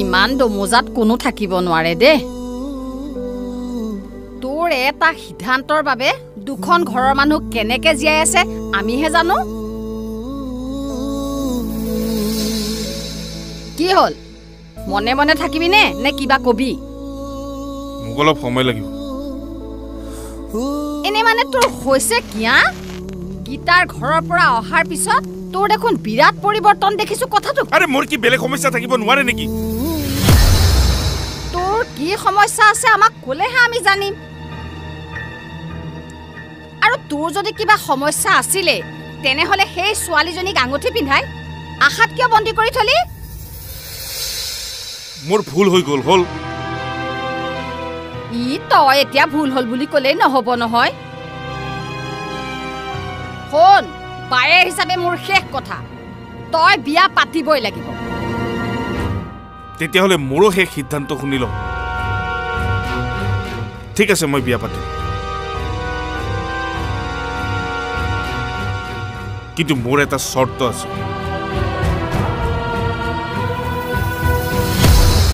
ইমান দমোজাত কোনো থাকিব নোৱাৰে দে তোৰ এটা সিদ্ধান্তৰ বাবে দুখন ঘৰৰ মানুহ কেনেকে জীয়াই আছে আমিহে জানো কি হল মনে মনে থাকিবি নে কিবা কবি মোক অলপ সময় লাগিব এনে মানে তোৰ হৈছে কিয়া গীতাৰ ঘৰৰ পৰা অহাৰ পিছত তোৰ দেখোন বিৰাট পৰিৱৰ্তন দেখিছো কথাটো আৰে মোৰ কি বেলেগ সমস্যা থাকিব নোৱাৰে নেকি তোৰ কি সমস্যা আছে আমাক ক'লেহে আমি জানিম আৰু তোৰ যদি কিবা সমস্যা আছিলে তেনেহলে সেই ছোৱালীজনীক আঙুঠি পিন্ধাই আশাত কিয় বন্দী কৰি থলি মোৰ ভুল হৈ গ'ল হল ই তই এতিয়া ভুল হল বুলি ক'লেই নহ'ব নহয় শুন বায়ে হিচাপে মোৰ শেষ কথা তই বিয়া পাতিবই লাগিব তেতিয়াহ'লে মোৰো শেষ সিদ্ধান্ত শুনি ল ঠিক আছে মই বিয়া পাতিম কিন্তু মোৰ এটা চৰ্ত আছে